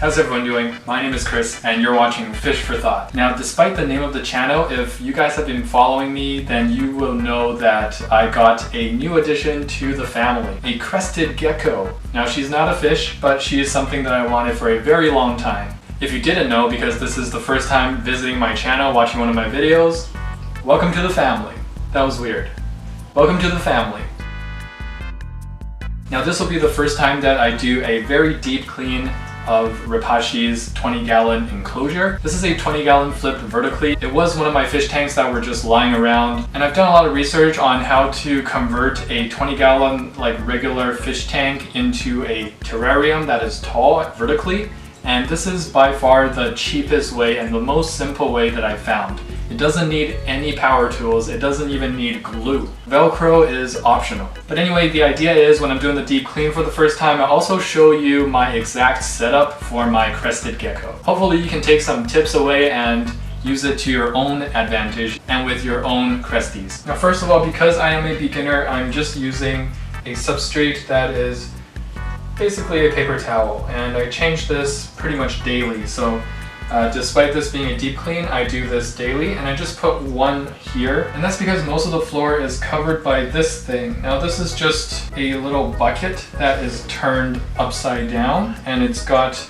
How's everyone doing? My name is Chris and you're watching Fish for Thought. Now, despite the name of the channel, if you guys have been following me, then you will know that I got a new addition to the family, a Crested Gecko. Now, she's not a fish, but she is something that I wanted for a very long time. If you didn't know, because this is the first time visiting my channel, watching one of my videos, welcome to the family. That was weird. Welcome to the family. Now, this will be the first time that I do a very deep clean of Repashi's 20-gallon enclosure. This is a 20-gallon flipped vertically. It was one of my fish tanks that were just lying around, and I've done a lot of research on how to convert a 20-gallon like regular fish tank into a terrarium that is tall vertically, and this is by far the cheapest way and the most simple way that I found. It doesn't need any power tools, it doesn't even need glue. Velcro is optional. But anyway, the idea is when I'm doing the deep clean for the first time, I'll also show you my exact setup for my Crested Gecko. Hopefully you can take some tips away and use it to your own advantage and with your own Cresties. Now, first of all, because I am a beginner, I'm just using a substrate that is basically a paper towel, and I change this pretty much daily. So despite this being a deep clean, I do this daily, and I just put one here, and that's because most of the floor is covered by this thing. Now, this is just a little bucket that is turned upside down, and it's got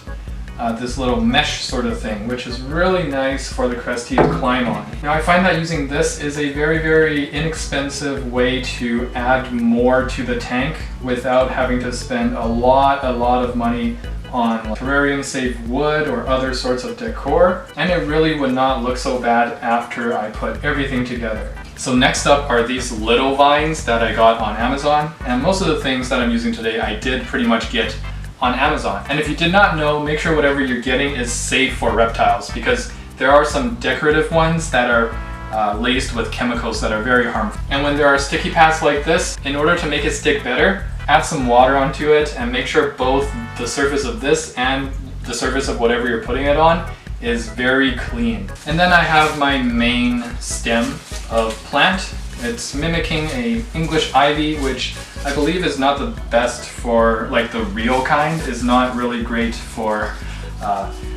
this little mesh sort of thing, which is really nice for the Crestie to climb on. Now, I find that using this is a very inexpensive way to add more to the tank without having to spend a lot of money on terrarium safe wood or other sorts of decor, and it really would not look so bad after I put everything together. So next up are these little vines that I got on Amazon, and most of the things that I'm using today I did pretty much get on Amazon. And if you did not know, make sure whatever you're getting is safe for reptiles, because there are some decorative ones that are laced with chemicals that are very harmful. And when there are sticky pads like this, in order to make it stick better, add some water onto it and make sure both the surface of this and the surface of whatever you're putting it on is very clean. And then I have my main stem of plant. It's mimicking a English ivy, which I believe is not the best for, like the real kind, is not really great for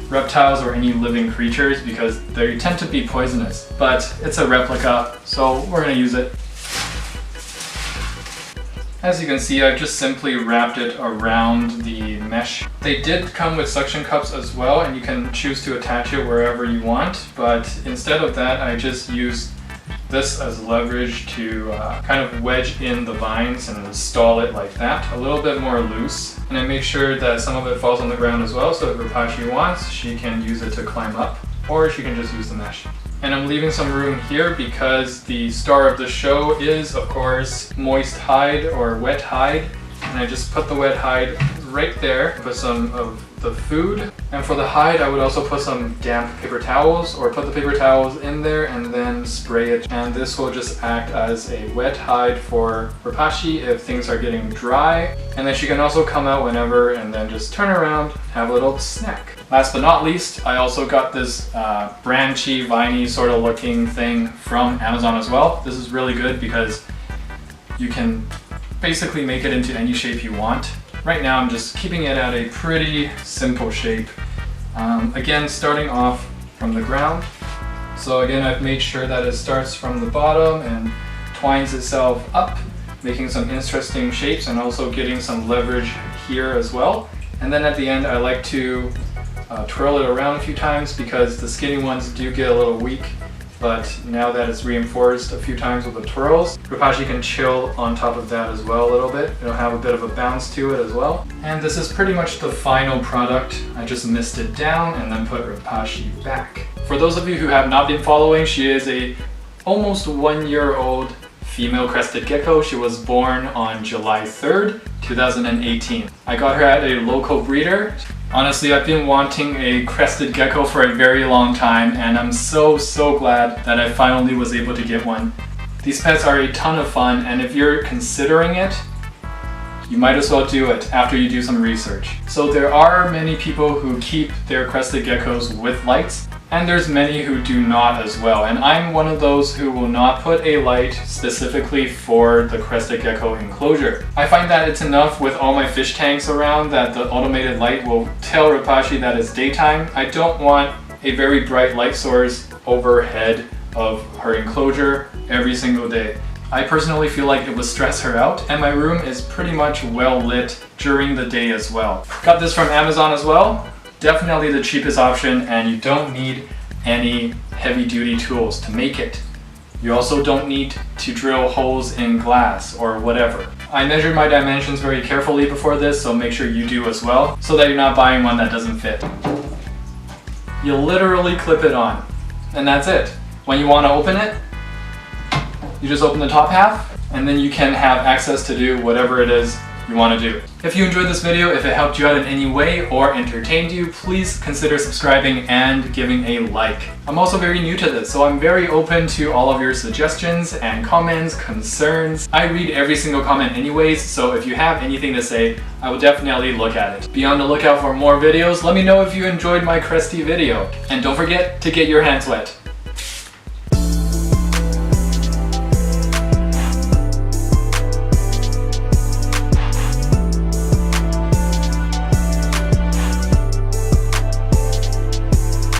reptiles or any living creatures because they tend to be poisonous. But it's a replica, so we're gonna use it. As you can see, I've just simply wrapped it around the mesh. They did come with suction cups as well, and you can choose to attach it wherever you want, but instead of that, I just used this as leverage to kind of wedge in the vines and install it like that, a little bit more loose. And I make sure that some of it falls on the ground as well, so if Repashi wants, she can use it to climb up, or she can just use the mesh. And I'm leaving some room here because the star of the show is, of course, moist hide or wet hide. And I just put the wet hide right there, put some of the food. And for the hide, I would also put some damp paper towels, or put the paper towels in there and then spray it. And this will just act as a wet hide for Repashi if things are getting dry. And then she can also come out whenever and then just turn around, have a little snack. Last but not least, I also got this branchy, viney sort of looking thing from Amazon as well. This is really good because you can basically make it into any shape you want. Right now I'm just keeping it at a pretty simple shape. Again, starting off from the ground. So again, I've made sure that it starts from the bottom and twines itself up, making some interesting shapes and also getting some leverage here as well. And then at the end, I like to twirl it around a few times because the skinny ones do get a little weak, but now that it's reinforced a few times with the twirls, Repashi can chill on top of that as well a little bit. It'll have a bit of a bounce to it as well. And this is pretty much the final product. I just mist it down and then put Repashi back. For those of you who have not been following, she is a almost 1-year-old female Crested Gecko. She was born on July 3rd, 2018. I got her at a local breeder. Honestly, I've been wanting a Crested Gecko for a very long time, and I'm so glad that I finally was able to get one. These pets are a ton of fun, and if you're considering it, you might as well do it after you do some research. So there are many people who keep their Crested Geckos with lights. And there's many who do not as well, and I'm one of those who will not put a light specifically for the Crested Gecko enclosure. I find that it's enough with all my fish tanks around that the automated light will tell Repashy that it's daytime. I don't want a very bright light source overhead of her enclosure every single day. I personally feel like it would stress her out, and my room is pretty much well lit during the day as well. Got this from Amazon as well. Definitely the cheapest option, and you don't need any heavy duty tools to make it. You also don't need to drill holes in glass or whatever. I measured my dimensions very carefully before this, so make sure you do as well, so that you're not buying one that doesn't fit. You literally clip it on, and that's it. When you want to open it, you just open the top half, and then you can have access to do whatever it is you want to do. If you enjoyed this video, if it helped you out in any way or entertained you, please consider subscribing and giving a like. I'm also very new to this, so I'm very open to all of your suggestions and comments, concerns. I read every single comment anyways, so if you have anything to say, I will definitely look at it. Be on the lookout for more videos. Let me know if you enjoyed my Cresty video. And don't forget to get your hands wet.